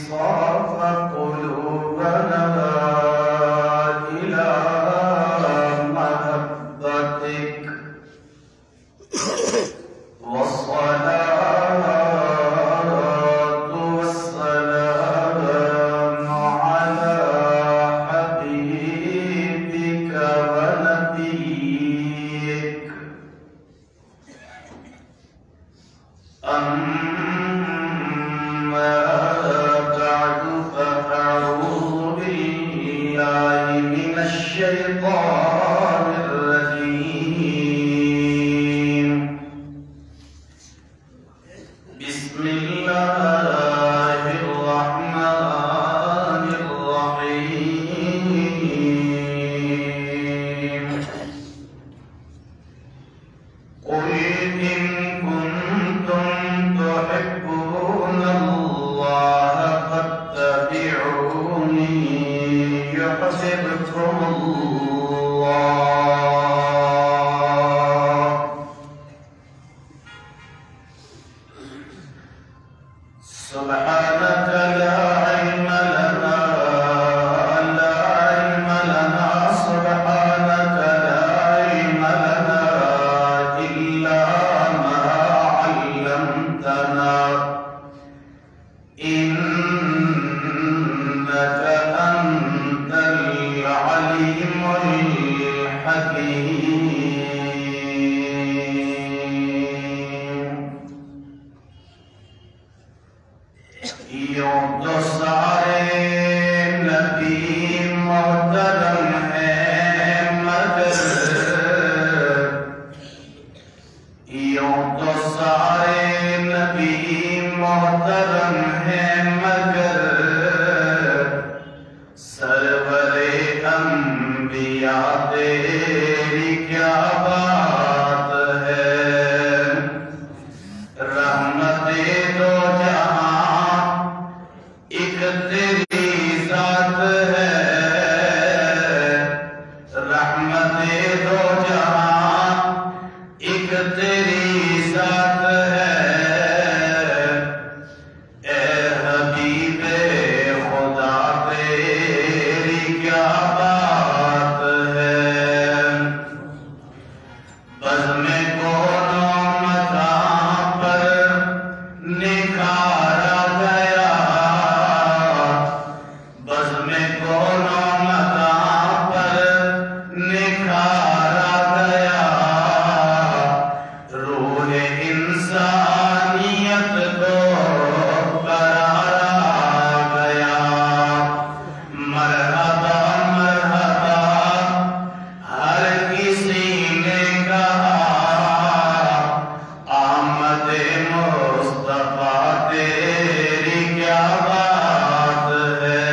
صرف قلوبنا إلى محبتك والصلاة والسلام على حبيبك ونبيك. أما بعد فأعوذ بالله من الشيطان الرجيم. بسم الله الرحمن الرحيم. قل إن كنتم تحبون الله فاتبعوني يحببكم الله. سبحانك لا علم لنا سبحانك لا علم لنا إلا ما علمتنا إنك أنت العليم الحكيم. یوں تو سارے نبی محترم ہیں مگر یوں تو سارے نبی محترم ہیں مگر سرور انبیاء تیری کیا بات ہے. رحمت دو جہاں ایک تیری ذات ہے. رحمت دو جہاں ایک تیری ذات ہے. اے حبیب خدا تیری کیا بات ہے. بزم کونوں مکان پر نکھارا گیا. بزم کونوں مکان پر نکھارا گیا. روح انسانیت کو قرارا گیا. مرحبا مرحبا ہر کسی نے کہا. آمد مصطفیٰ تیری کیا بات ہے.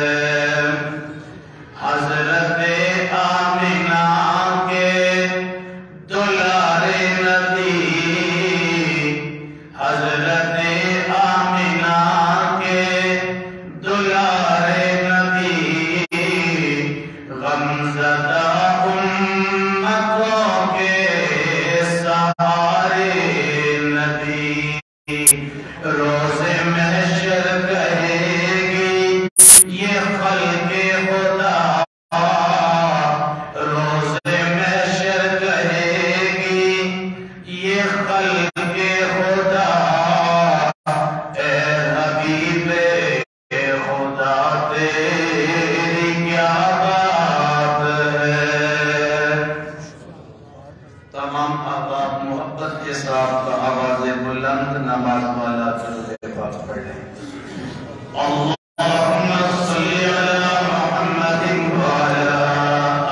حضرت آمنہ کے دلارے نبی. حضرت آمنہ کے دلارے نبی. غمزدہ امتوں کے سہارے نبی. روز محشر کہے گی یہ خلق خدا. روز محشر کہے گی یہ خلق خدا. اے حبیب خدا تیری کیا بات ہے. تمام احباب محبت کے ساتھ آواز بلند نماز والا درود پاک پڑھ لیں. اللہم صلی علی محمد وعلی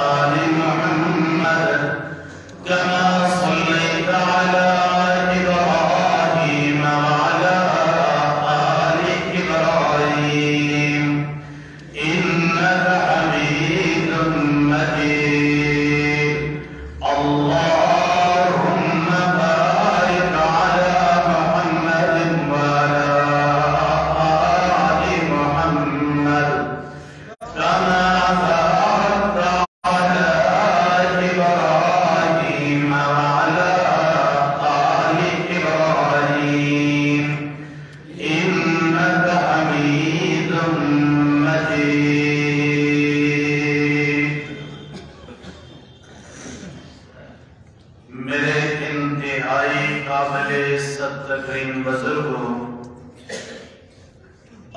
آل محمد کما صلیت علی ابراہیم وعلی آل ابراہیم انک حمید مجید. اللہم بارک علی محمد وعلی آل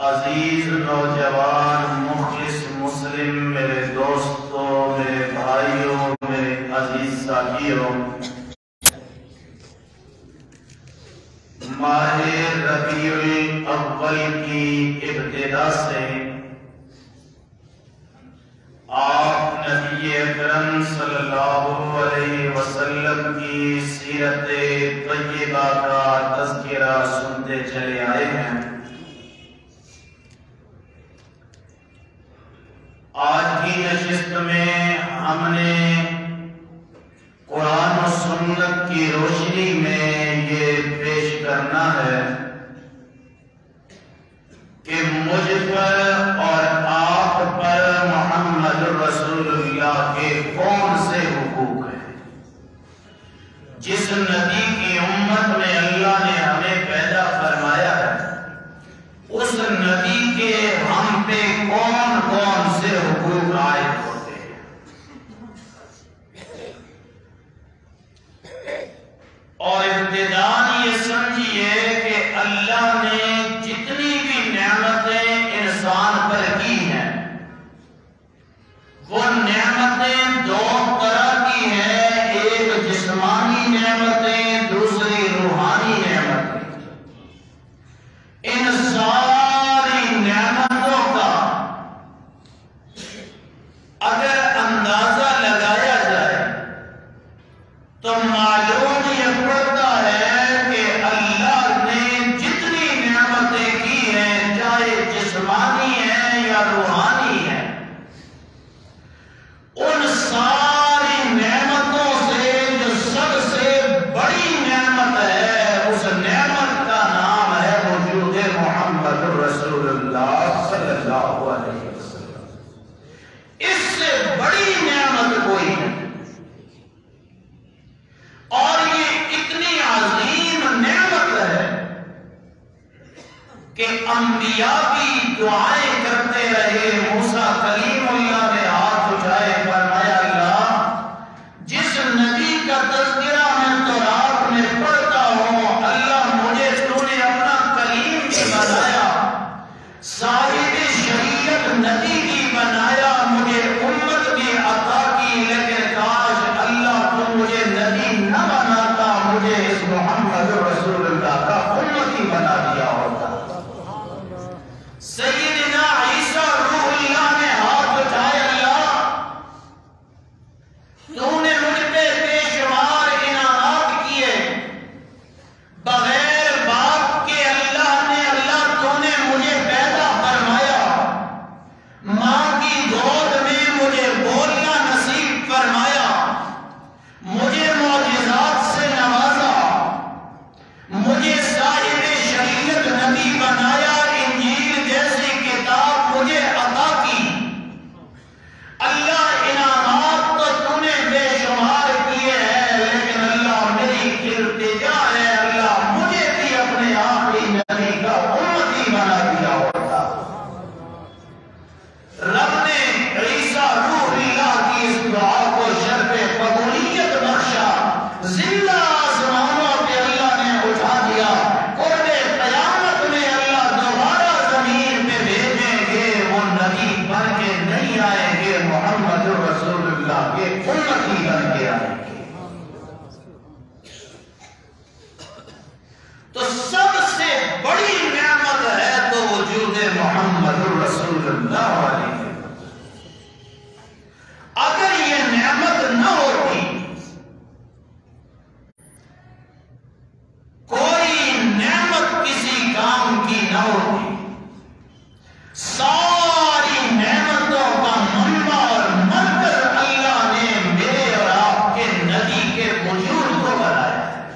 عزیز نوجوان مخلص مسلم میرے دوستوں، میرے بھائیوں، میرے عزیز ساتھیوں، ماہ ربیع الاول کی ابتدا سے آپ نبی اکرم صلی اللہ علیہ وسلم کی سیرت طیبہ کا تذکرہ سنتے چلے آئے ہیں۔ آج کی نشست میں ہم نے قرآن و سنت کی روشنی میں یہ پیش کرنا ہے کہ مجھ پر اور آپ پر محمد رسول اللہ کے کون سے حقوق ہیں۔ جس نبی کی امت میں اللہ نے ہمیں پیدا فرمایا ہے، اس نبی کے ہم پہ کون کون سے حقوق عائد ہوتے ہیں۔ اور ابتداءً یہ سمجھیے کہ اللہ نے جتنی بھی نعمتیں انسان پر کی ہیں، وہ نعمتیں دو طرح کی ہیں، ایک جسمانی نعمتیں، دوسری روحانی نعمتیں۔ ان ساری نعمتوں کا اگر اندازہ لگایا جائے تو معلوم یہ پڑتا ہے کہ اللہ نے جتنی نعمتیں کی ہیں، چاہے جسمانی ہیں یا روحانی ہیں، ان ساری نعمتوں سے جو سب سے بڑی نعمت ہے، اس نعمت کا نام ہے وجود محمد رسول اللہ صلی اللہ علیہ وسلم۔ اس سے بڑی نعمت کوئی نہیں، اور یہ اتنی عظیم نعمت ہے کہ انبیاء بھی دعائیں کرتے رہے۔ موسیٰ کلیم اللہ نے ہاتھ اٹھائے، فرمایا اللہ جس نبی کا تذکرہ میں تورات میں پڑھتا ہوں، اللہ مجھے تو نے اپنا کلیم بھی بنایا، صاحب شریعت نبی بھی بنایا، مجھے امت بھی عطا کی، لیکن کاش اللہ تو مجھے نبی نہ بناتا، مجھے اس محمد رسول اللہ کا امتی بنا دیا ہوتا۔ سیدنا عیسیٰ روح اللہ نے ہاتھ اٹھائے، اللہ تو نے مجھ پہ بے شمار انعامات کیے، بغیر باپ کے اللہ تو نے مجھے پیدا فرمایا، ماں کی گود میں مجھے بولنا نصیب فرمایا، مجھے معجزات سے نوازا، مجھے صاحب شریعت نبی بنایا، انجیل جیسی کتاب مجھے عطا کی۔ اللہ انعامات تو نے بے شمار کیے ہیں، لیکن اللہ میری التجا ہے، اللہ مجھے بھی اپنے آخری نبی کا امتی بنا دیا ہوتا۔ رب نے عیسیٰ روح اللہ کی اس دعا کو شرف قبولیت بخشا، زندہ آسمانوں پہ اللہ نے اٹھا دیا، قرب قیامت میں اللہ دوبارہ زمین پہ بھیجیں گے، وہ نبی بن کے نہیں آئیں گے، محمد رسول اللہ کے امتی بن کے آئیں گے۔ تو سب سے بڑی نعمت ہے تو وجود محمد رسول اللہ علیہ وسلم۔ اگر یہ نعمت نہ ہوتی، کوئی نعمت کسی کام کی نہ ہوتی، ساری نعمتوں کا منبع اور مرکز اللہ نے میرے اور آپ کے نبی کے وجود کو بنایا ہے،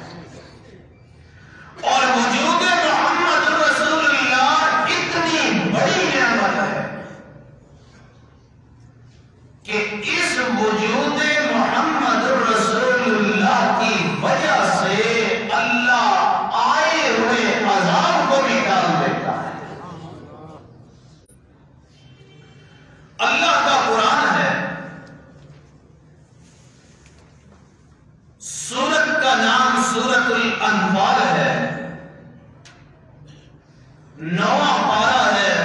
اور وجود محمد رسول اللہ اتنی بڑی نعمت ہے کہ اس وجود محمد رسول اللہ کی وجہ سے اللہ آئے ہوئے عذاب کو بھی ٹال دیتا ہے۔ اللہ کا قرآن ہے، سورت کا نام سورت الانفال ہے، 9واں پارہ ہے،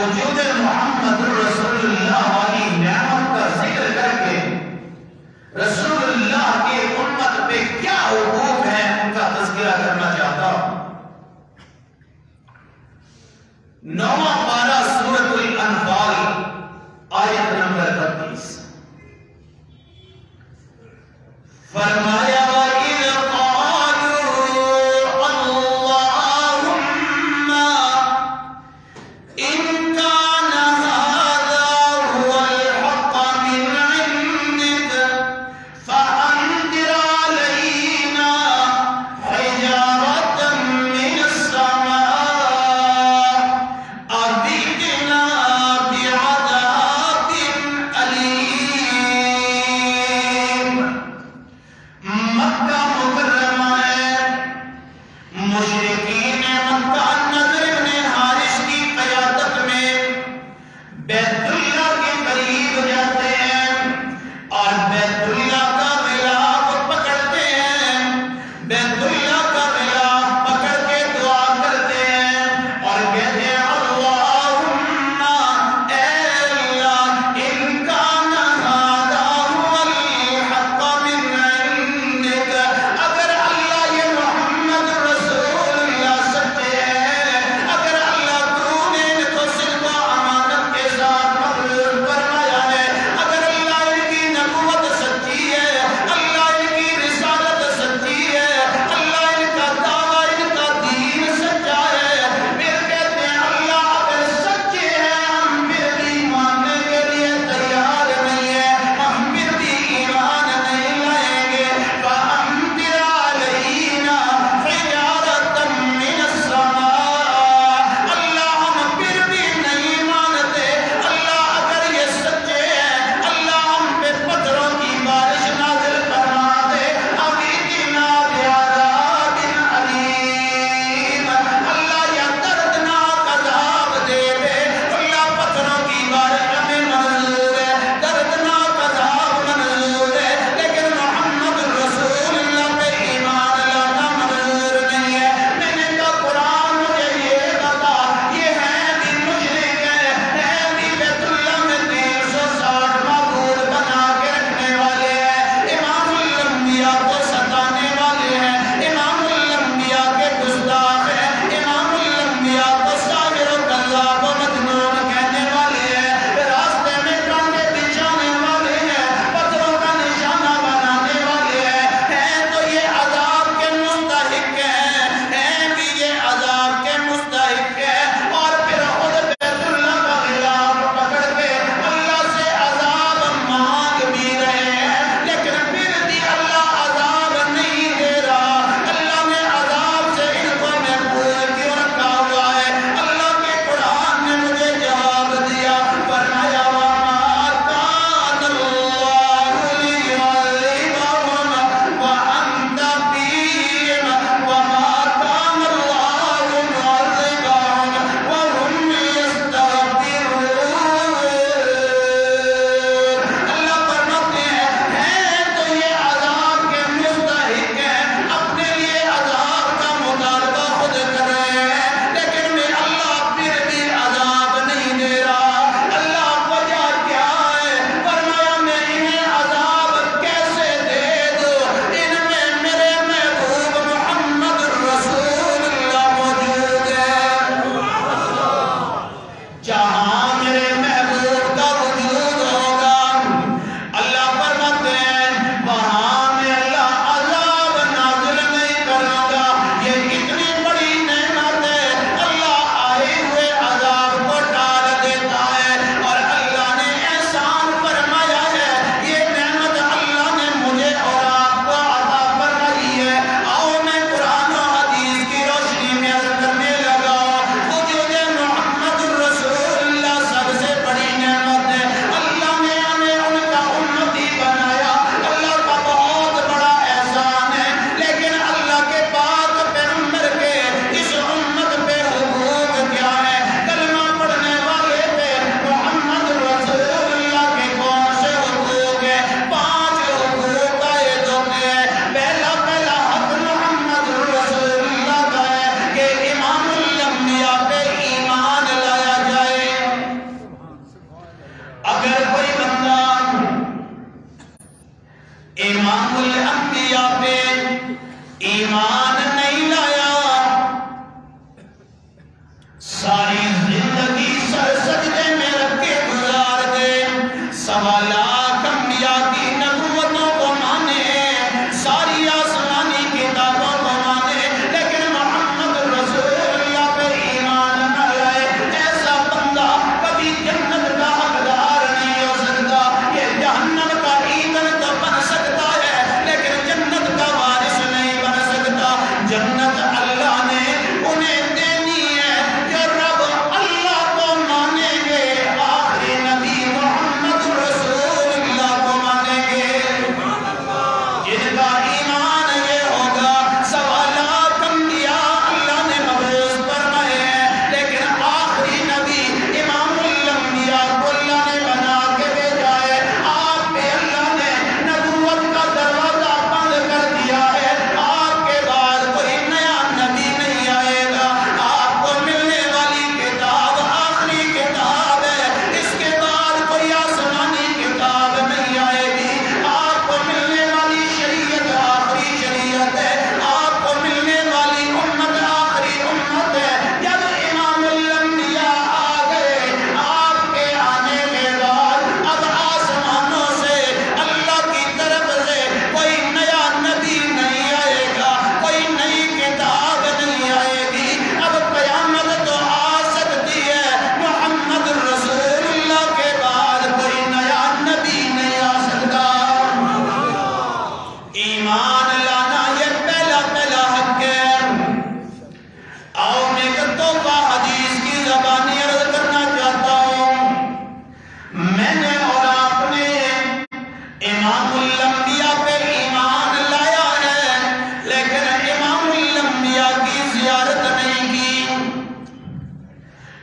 وجود محمد رسول اللہ والی نعمت کا ذکر کر کے رسول اللہ کی امت پہ کیا حقوق ہیں ان کا تذکرہ کرنا چاہتا ہوں۔ 9واں پارہ سورۃ الانفال آیت نمبر 32 فرمایا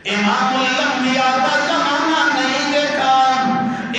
امام الانبیاء کا زمانہ نہیں دیکھا،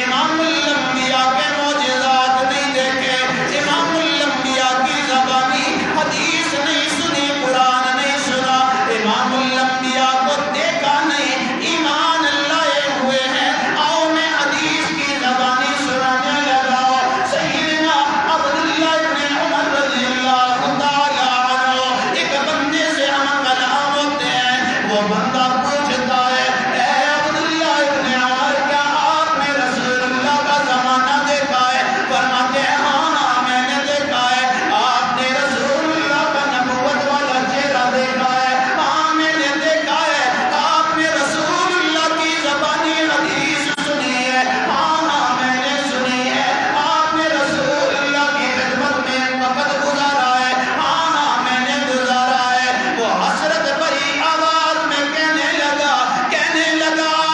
امام الانبیاء کے معجزات نہیں دیکھے، امام الانبیاء کی زبانی حدیث نہیں سنی، قرآن نہیں سنا، امام الانبیاء کو دیکھا نہیں، ایمان لائے ہوئے ہیں، آؤ میں حدیث کی زبانی سنانے لگا۔ سیدنا عبداللہ ابن عمر رضی اللہ تعالی عنہ ایک بندے سے ہم کلام ہوتے ہیں، وہ بندہ پوچھتا ہے اے عبداللہ ابن عمر کیا آپ نے رسول اللہ کا زمانہ دیکھا ہے؟ فرماتے ہیں ہاں میں نے دیکھا ہے۔ آپ نے رسول اللہ کا نبوت والا چہرہ دیکھا ہے؟ ہاں میں نے دیکھا ہے۔ آپ نے رسول اللہ کی زبانی حدیث سنی ہے؟ ہاں میں نے سنی ہے۔ آپ نے رسول اللہ کی خدمت میں وقت گزارا ہے؟ ہاں میں نے گزارا ہے۔ وہ حسرت بھری آواز میں کہنے لگا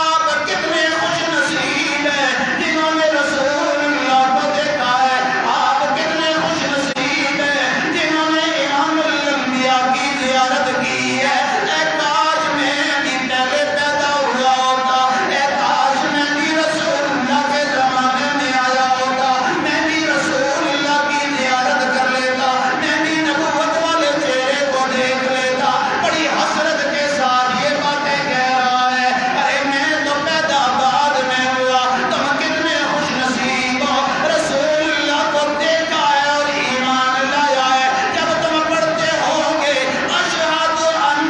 آپ کتنے خوش نصیب ہیں جنہوں نے رسول اللہ کو دیکھا ہے، آپ کتنے خوش نصیب ہیں جنہوں نے امام الانبیاء کی زیارت کی ہے۔ اے کاش میں بھی پہلے پیدا ہوا ہوتا، اے کاش میں بھی رسول اللہ کے زمانے میں آیا ہوتا، میں بھی رسول اللہ کی زیارت کر لیتا، میں بھی نبوت والے چہرے کو دیکھ لیتا۔ بڑی حسرت کے ساتھ یہ باتیں کہہ رہا ہے۔ ارے میں تو پیدا بعد میں ہوا، تم کتنے خوش نصیب ہو، رسول اللہ کو دیکھا ہے اور ایمان لایا ہے۔ جب تم پڑھتے ہوں گے اشہد ان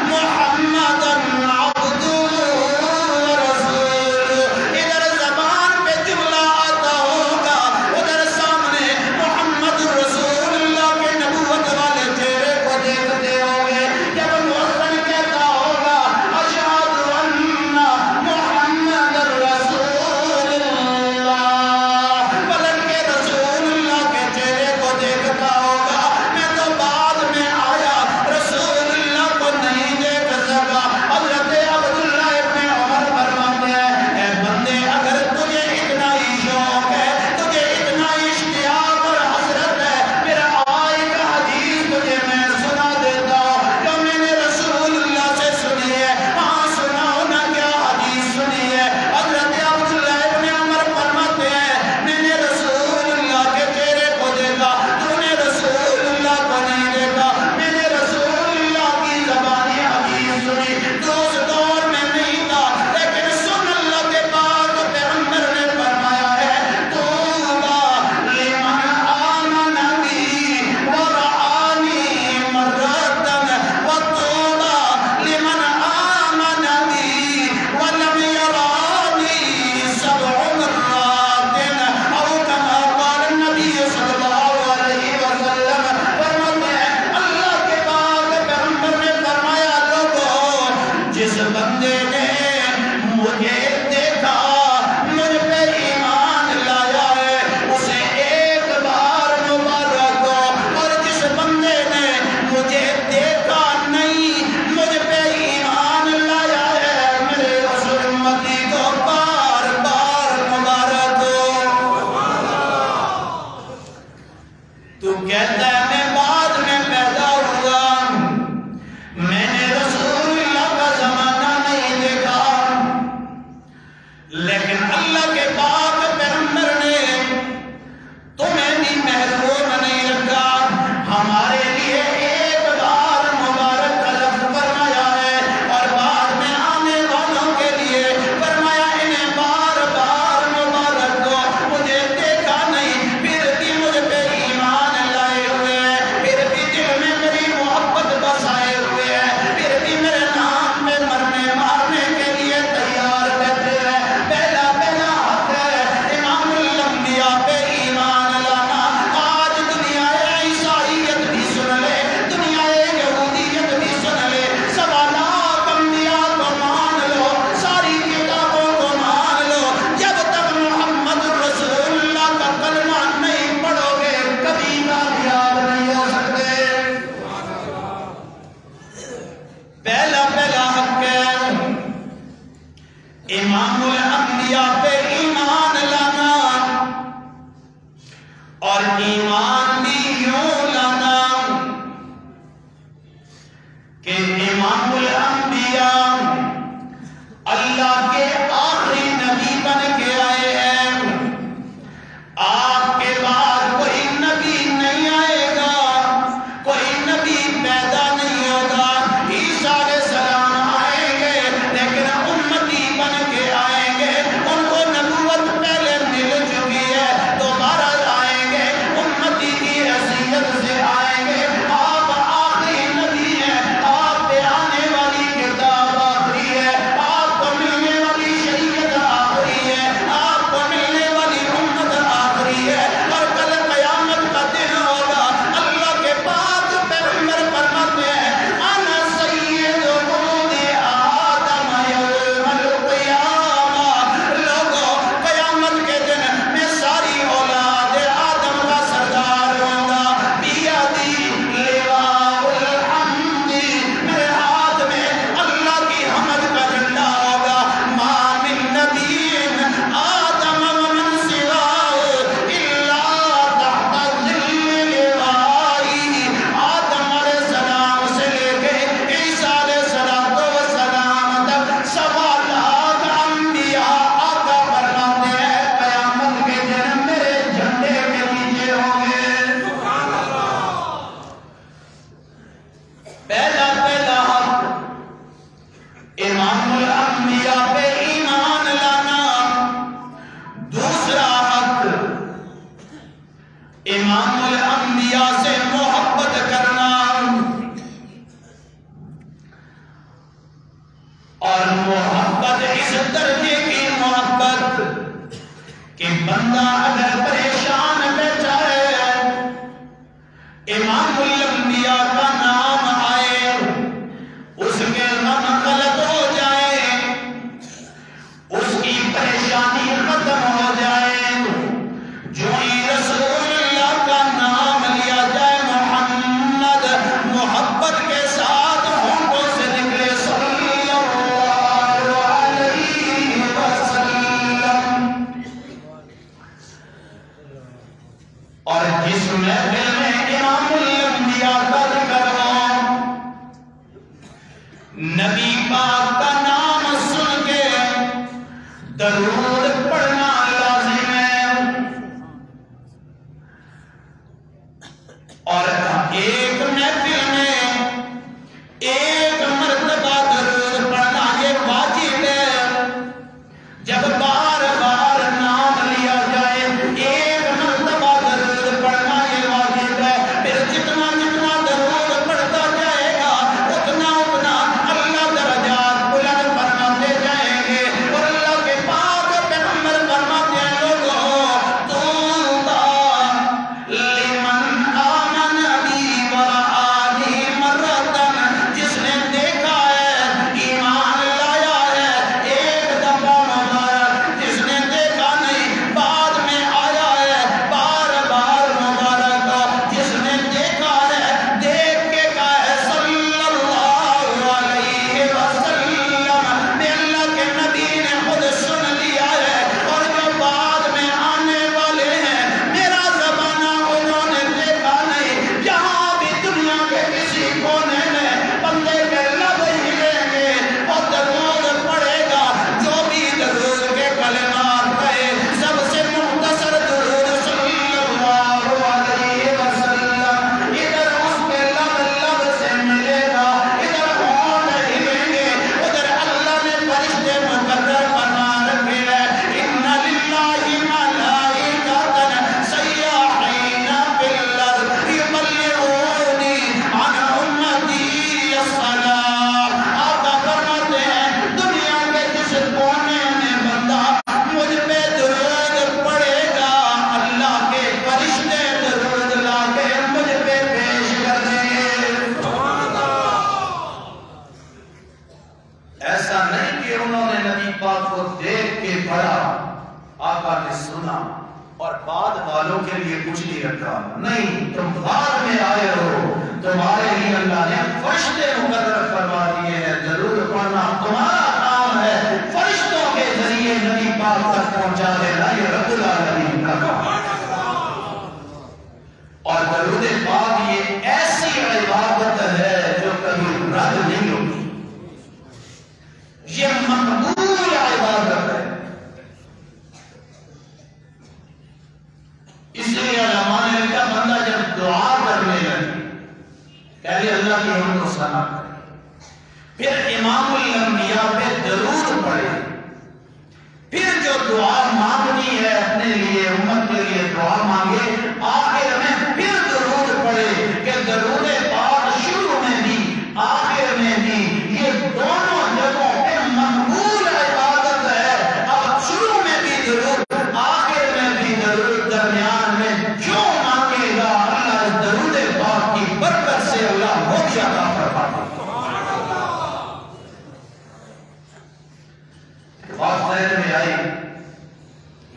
محمدًا عبدہ ورسولہ، ادھر زبان پہ جملہ آتا ہوگا، ادھر سامنے محمد رسول اللہ کے نبوت والے چہرے کو دیکھتے ہوں گے۔ جب مؤذن کہتا ہوگا اشہد ان محمد رسول اللہ، پلٹ کے رسول اللہ کے چہرے کو دیکھتا ہوگا۔ میں تو بعد میں آیا، رسول اللہ کو نہیں دیکھ سکا۔ حضرت عبداللہ ابن عمر فرماتے ہیں اے بندے اگر تجھے اتنا ہی شوق ہے، تجھے اتنا ہی اشتیاق اور حسرت ہے، میرا ایک حدیث تجھے میں سنا دیتا ہوں جو میں نے رسول اللہ سے سنی ہے۔ ہاں سناؤ نا کیا حدیث سنی ہے؟ حضرت عبداللہ ابن عمر فرماتے ہیں میں نے رسول اللہ کے چہرے کو دیکھا، تو نے رسول اللہ کو نہیں دیکھا۔ میں نے رسول اللہ کی زبانی حدیث سنی، تو اس دور میں نہیں تھا، لیکن سن اللہ کے پاک پیغمبر نے فرمایا ہے طوبی لمن آمن بی ورعانی مرتن وطوبی لمن آمن بی ولم یرانی سبع مرات او کما قال النبی صلی اللہ علیہ وسلم۔ فرماتے ہیں اللہ کے پاک پیغمبر نے فرمایا لوگوں جس بندے نے مجھے دیکھا، مجھ پہ ایمان لایا ہے، اسے ایک بار مبارک ہو، اور جس بندے نے مجھے دیکھا نہیں، مجھ پہ ایمان لایا ہے، میرے اس امتی کو بار بار مبارک ہو۔ تو کہتا ہے میں بعد میں پیدا ہوا، میں نے رسول اللہ کا زمانہ نہیں دیکھا، لیکن اللہ کے پاک پیغمبر نے تمہیں بھی محروم نہیں رکھا، ہمارے لیے ایک بار مبارک کا لفظ فرمایا ہے، اور بعد میں آنے والوں کے لیے فرمایا انہیں بار بار مبارک ہو۔ مجھے دیکھا نہیں، پھر بھی مجھ پہ ایمان لائے ہوئے ہیں، پھر بھی دل میں میری محبت بسائے ہوئے ہیں، پھر بھی میرے نام پہ مرنے مارنے کے لیے تیار رہتے ہیں۔ پہلا حق ہے امام الانبیاء پہ ایمان لانا۔ آج دنیا عیسائیت بھی سن لے، دنیا یہودیت بھی سن لے، سوالات انبیاء کو مان لو، ساری کتابوں کو مان لو، جب تک محمد رسول اللہ کا کلمہ نہیں پڑھو گے کبھی کامیاب نہیں ہو سکتے۔ پہلا حق ہے امام الانبیاء پہ ایمان لانا، اور ایمان بھی یوں لانا کہ امام الانبیاء پہلا حق امام الانبیاء پہ ایمان لانا، دوسرا حق امام الانبیاء سے محبت کرنا، اور محبت اس درجے کی محبت کہ بندہ اگر پریشان بیٹھا ہے امام الانبیاء کا نام آئے، اس کے غم غلط ہو جائے، اس کی پریشانی ختم ہو جائے، جو ہی رسول اللہ کا نام لیا جائے محمد، محبت کے ساتھ ہونٹوں سے نکلے صلی اللہ علیہ وسلم، اور جس محفل میں امام الانبیاء کا ذکر ہو، نبی پاک کا نام سن کے درود پڑھنا لازم ہے، اور ایک محفل میں ایک مرتبہ درود پڑھنا یہ واجب ہے، جب بار بار نام لیا جائے ایک مرتبہ درود پڑھنا یہ واجب ہے، پھر جتنا جتنا درود پڑھتا جائے گا اتنا اتنا اللہ درجات بلند فرماتے جائیں گے، اور اللہ کے پاک پیغمبر فرماتے ہیں لوگوں طوبی لمن آمن بی ورآنی مرتن، جس نے دیکھا ہے ایمان لایا ہے ایک دفعہ مبارک، جس نے دیکھا نہیں بعد میں آیا ہے بار بار مبارک، جس نے دیکھا ہے دیکھ کے کہا ہے صلی اللہ علیہ وسلم، میں اللہ کے نبی نے خود سن لیا ہے، اور جو بعد میں آنے والے ہیں میرا زمانہ انہوں نے دیکھا نہیں، جہاں بھی دنیا کے کسی کونے میں بندے کے لب ہلیں گے اور درود پڑے گا، جو بھی درود کے کلمات کہے سب سے مختصر درود صلی اللہ علیہ وسلم، ادھر اس کے لب سے ملے گا، ادھر ہونٹ ہلیں گے، ادھر اللہ نے فرشتے مقرر فرما رکھے ہیں، ان للہ ملائکۃ سیاحین فی الارض یبلغونی عن امتی السلام، آقا فرماتے ہیں دنیا کے جس کونے میں بندہ مجھ پہ درود پڑے گا اللہ کے فرشتے درود لا کے مجھ پہ پیش کر دیں گے۔ ایسا نہیں کہ انہوں نے نبی پاک کو دیکھ کے پڑھا، آقا نے سنا اور بعد والوں کے لیے کچھ نہیں رکھا، نہیں، تم بعد میں آئے ہو، تمہارے لیے اللہ نے فرشتے مقرر فرما دیے ہیں، درود پڑھنا تمہارا کام ہے، فرشتوں کے ذریعے نبی پاک تک پہنچا دینا یہ رب العالمین کا کام ہے۔ اور درود پاک یہ ایسی عبادت ہے جو کبھی رد نہیں ہوگی، یہ مقبول عبادت ہے، اس لیے علماء نے لکھا بندہ جب دعا کرنے لگے پہلے اللہ کی حمد و ثنا کرے، پھر امام الانبیاء پہ درود پڑھے، پھر جو دعا مانگنی ہے اپنے لیے امت کے لیے دعا مانگے، آخر میں پھر درود پڑھے، کہ درود پاک شروع میں بھی آخر میں بھی یہ دونوں جگہوں پہ مقبول عبادت ہے، اب شروع میں بھی درود آخر میں بھی درود، درمیان میں جو مانگے گا اللہ اس درود پاک کی برکت سے اللہ وہ بھی عطا فرما دے گا۔ بات ذہن میں آئی،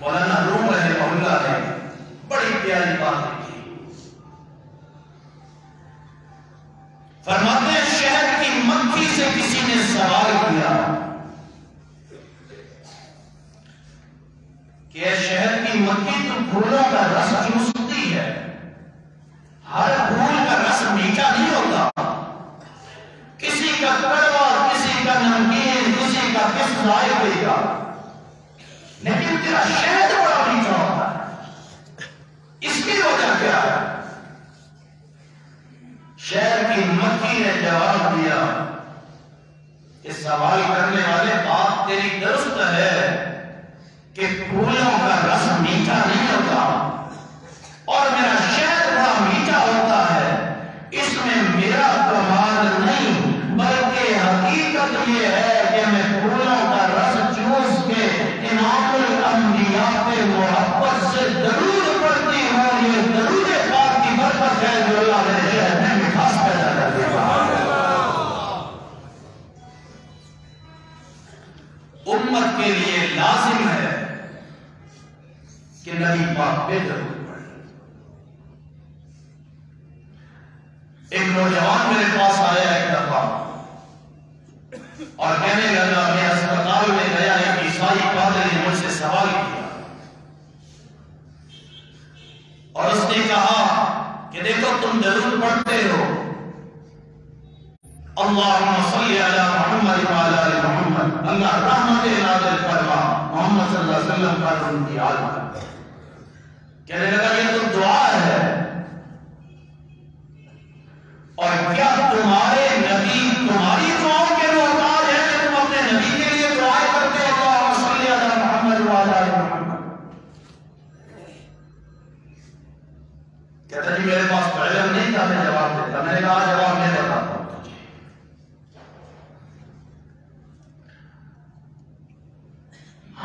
مولانا روم رحمہ اللہ نے بڑی پیاری بات لکھی، فرماتے ہیں شہد کی مکھی سے کسی نے سوال کیا کہ شہد کی مکھی تو پھولوں کا رس چوستی ہے، ہر پھول کا رس میٹھا نہیں ہوتا، کسی کا کڑوا، کسی کا نمکین، کسی کا کس ذائقے کا، لیکن تیرا شہد بڑا میٹھا ہوتا ہے، اس کی وجہ کیا ہے؟ شہر کی مکھی نے جواب دیا کہ سوال کرنے والے بات تیری درست ہے کہ پھولوں کا رس میٹھا نہیں ہوتا اور میرا شہد بڑا میٹھا ہوتا ہے، اس میں میرا کمال نہیں بلکہ حقیقت یہ ہے کہ میں پھولوں کا رس چوس کے امام الانبیاء پہ محبت سے درود پڑھتی ہوں۔ یہ درود پاک کی برکت ہے جو اللہ میرے شہد میں مٹھاس پیدا کر دیتا ہے۔ امت کے لیے لازم ہے کہ نبی پاک پہ درود پڑھیں۔ ایک نوجوان میرے پاس آیا ایک دفعہ اور کہنے لگا میں اسپتال میں گیا، ایک عیسائی پادری نے مجھ سے سوال کیا اور اس نے کہا کہ دیکھو تم درود پڑھتے ہو اللہم صلی علی محمد وعلی آل محمد، اللہ رحمت نازل فرما محمد صلی اللہ علیہ وسلم پر ان کی آل پر۔ کہنے لگا یہ تو دعا ہے، اور کیا تمہارے نبی تمہاری دعاؤں کے محتاج ہے کہ تم اپنے نبی کے لیے دعائیں کرتے ہو اللہم صلی علی محمد وعلی آل محمد؟ کہتا جی میرے پاس علم نہیں تھا میں جواب دیتا، میں نے کہا جواب میں بتاتا ہوں۔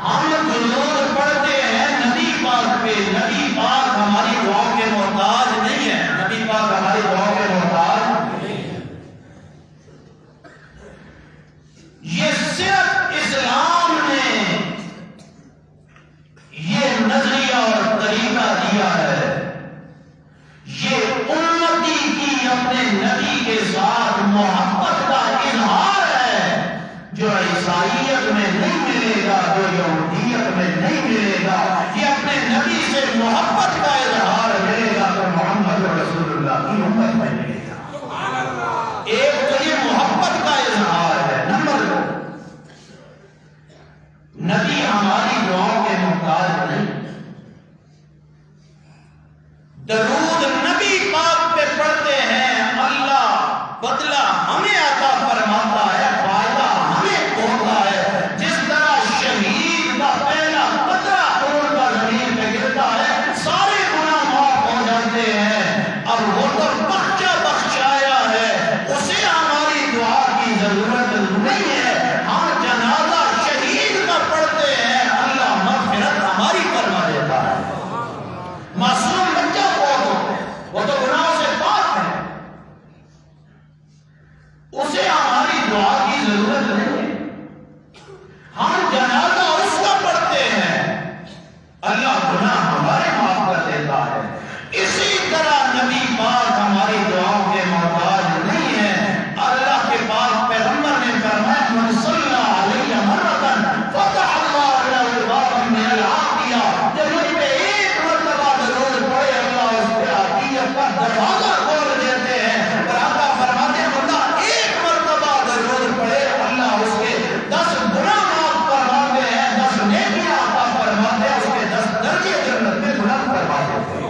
ہم درود پڑھتے ہیں نبی پاک پہ، نبی پاک ہماری دعاؤں کے محتاج نہیں ہے، نبی پاک ہماری دعاؤں کے محتاج نہیں ہے۔ یہ صرف اسلام نے یہ نظریہ اور طریقہ دیا ہے، یہ امتی کی اپنے نبی کے ساتھ محبت کا اظہار ہے جو عیسائیت میں نہیں ملے گا، جو یہودیت میں نہیں ملے گا۔ یہ اپنے نبی سے محبت کا اظہار ملے گا تو محمد رسول اللہ کی امت میں ملے گا۔ ایک تو یہ محبت کا اظہار ہے۔ نمبر دو، نبی ہماری دعاؤں کے محتاج نہیں، درود نبی پاک پہ پڑھتے ہیں اللہ بدلہ ہمیں عطا فرماتا ہے، فائدہ ہمیں ہوتا ہے۔ جس طرح شہید کا پہلا قطرہ خون کا زمین پہ گرتا ہے سارے گناہ معاف ہو جاتے ہیں، اب وہ تو بخشایا ہے، اسے ہماری دعا کی ضرورت نہیں ہے۔ ہم جنازہ شہید کا پڑھتے ہیں، اللہ مغفرت ہماری فرما دیتا ہے۔ معصوم بچہ وہ تو گناہوں سے پاک ہے، اسے ہماری دعا کی ضرورت نہیں ہے۔ ہم جنازہ اس کا پڑھتے ہیں، اللہ گناہ ہمارے معاف کر دیتا ہے۔ اسی طرح نبی پاک ہماری دعاؤں کے محتاج نہیں ہے۔ اللہ کے پاک پیغمبر نے فرمایا من صلی علیہ مرتن فتح اللہ له بابا من العافیہ، جب مجھ پہ ایک مرتبہ درود پڑھے اللہ اس پہ عافیت کا دروازہ کھول دیتے ہیں۔ اور آقا فرماتے ہیں بندہ ایک مرتبہ درود پڑھے اللہ اس کے 10 گناہ معاف فرماتے ہیں، 10 نیکیاں عطا فرماتے ہیں، اس کے 10 درجے جنت میں بلند فرما دیتے ہیں۔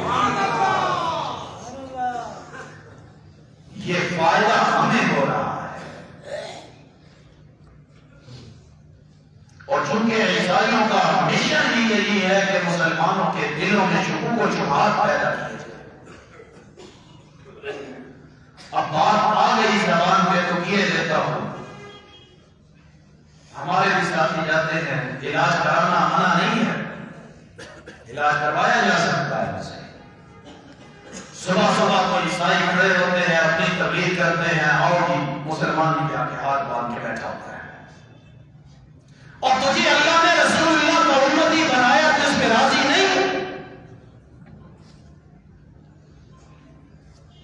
یہ فائدہ ہمیں ہو رہا ہے، اور چونکہ عیسائیوں کا مشن ہی یہی ہے کہ مسلمانوں کے دلوں میں شکوک و شبہات پیدا کیے جائیں۔ اب بات آ گئی زبان پہ تو کیے دیتا ہوں، ہمارے بھی ساتھی جاتے ہیں، علاج کرانا منع نہیں ہے، علاج کروایا جا سکتا ہے۔ صبح صبح کوئی عیسائی کھڑے ہوتے ہیں، اپنی تبلیغ کرتے ہیں، اور جی مسلمان بھی جا کے ہاتھ باندھ کے بیٹھا ہوتا ہے، اور تجھے اللہ نے رسول اللہ کو امتی بنایا تو اس پہ راضی نہیں،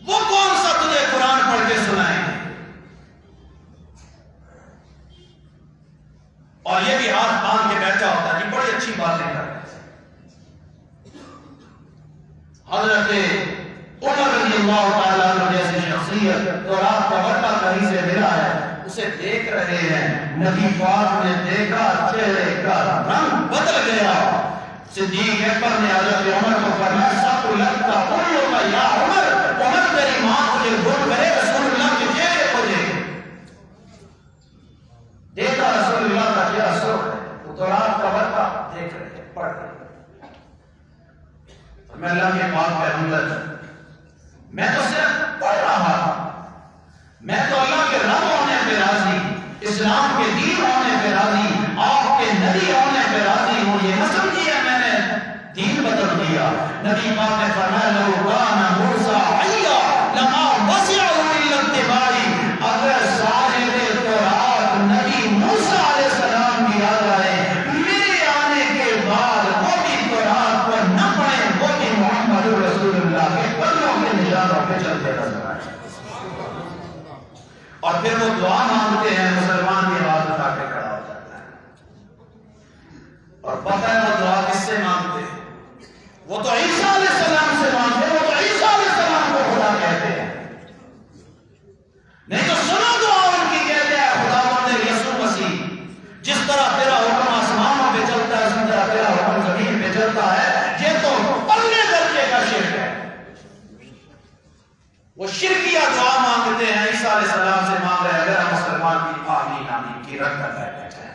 وہ کون سا تجھے قرآن پڑھ کے سنائیں گے؟ اور یہ بھی ہاتھ باندھ کے بیٹھا ہوتا ہے، یہ بڑی اچھی باتیں کر رہے ہیں۔ حضرت عمر رضی اللہ تعالیٰ عنہ جیسی شخصیت تو رات کا بڑا کہیں سے ملا ہے، اسے دیکھ رہے ہیں، نبی پاک نے دیکھا چہرے کا رنگ بدل گیا۔ صدیق اکبر نے حضرت عمر کو فرمایا سب لگتا کا یا عمر، عمر تیری ماں آنکھیں گھٹ کرے رسول اللہ کے چہرے کو دیکھے، دیکھا رسول اللہ کا چہرہ سرخ ہے، وہ تورات کا ورقہ دیکھ رہے پڑھ رہے، میں اللہ کے پاک پیغمبر میں تو صرف پڑھ رہا تھا، میں تو اللہ کے رب ہونے پہ راضی، اسلام کے دین ہونے پہ راضی، آپ کے نبی ہونے پہ راضی ہوں، یہ نہ سمجھیے میں نے دین بدل دیا۔ نبی پاک نے فرمایا لو کان موسیٰ حیا لما وسعہ الا اتباعی، اگر صاحب تورات نبی موسیٰ علیہ السلام بھی آ جائے میرے آنے کے بعد وہ بھی تورات کو نہ پڑھیں، وہ بھی محمد رسول اللہ کے پلوں کے نشانوں پہ چلتے نظر آئے۔ اور پھر وہ دعا مانگتے ہیں، مسلمان کی آواز اٹھا کے کھڑا ہو جاتا ہے، اور پتہ ہے وہ دعا کس سے مانگتے ہیں؟ وہ تو عیسیٰ علیہ السلام سے مانگتے ہیں، وہ تو عیسیٰ علیہ السلام کو خدا کہتے ہیں، نہیں تو سنو دعا ان کی، کہتے ہیں خداوند یسوع مسیح جس طرح تیرا حکم آسمانوں پہ چلتا ہے اسی طرح تیرا حکم زمین پہ چلتا ہے، یہ تو پلے درجے کا شرک ہے۔ وہ شرکیہ دعا مانگتے ہیں، عیسیٰ علیہ السلام سے مانگ رہے ہیں، اگر مسلمان کی آمین آمین کی رکھ کر بیٹھے ہیں۔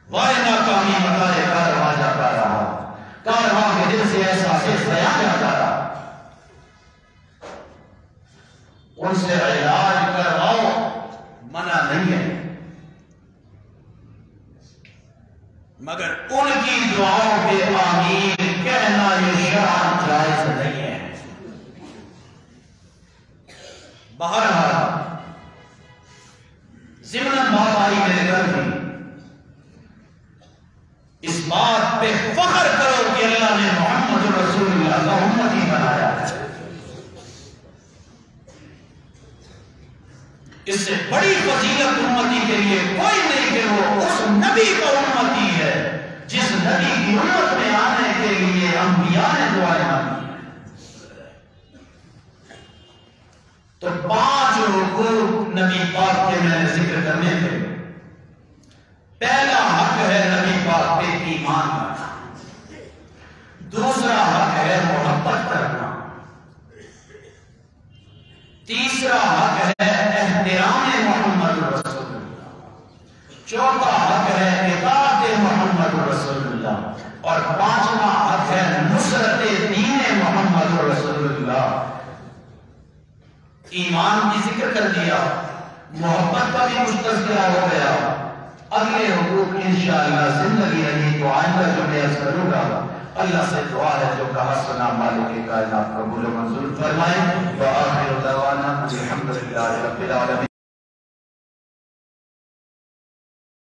وائے ناکامی متائے کارواں جاتا رہا، کارواں کے دل سے ایسا سے بیان جاتا رہا، ان سے علاج کرواؤ منع نہیں ہے، مگر ان کی دعاؤں پہ آمین کہنا یہ شرعاً جائز نہیں ہے۔ بہرحال ضمن بات آئی میرے گھر میں، اس بات پہ فخر کرو کہ اللہ نے محمد رسول اللہ کا امتی بنایا ہے۔ اس سے بڑی فضیلت امتی کے لیے کوئی نہیں کہ وہ اس نبی کا امتی ہے جس نبی کی امت میں آنے کے لیے انبیاء نے دعائیں مانگی۔ تو 5 حقوق نبی پاک کے میں نے ذکر کرنے تھے۔ پہلا حق ہے نبی پاک پہ ایمان کرنا، دوسرا حق ہے محبت کرنا، تیسرا حق ہے احترام محمد رسول اللہ، چوتھا حق ہے اطاعت محمد رسول اللہ، اور 5واں حق ہے نصرت دین محمد رسول اللہ۔ ایمان کی ذکر کر دیا، محبت کا بھی کچھ تذکرہ ہو گیا، اگلے حقوق انشاءاللہ زندگی رہی تو آئندہ جو میں عرض کروں گا۔ اللہ سے دعا ہے جو کہا سنا مالک کائنات قبول و منظور فرمائے۔ وآخر دعوانا الحمدللہ رب العالمین۔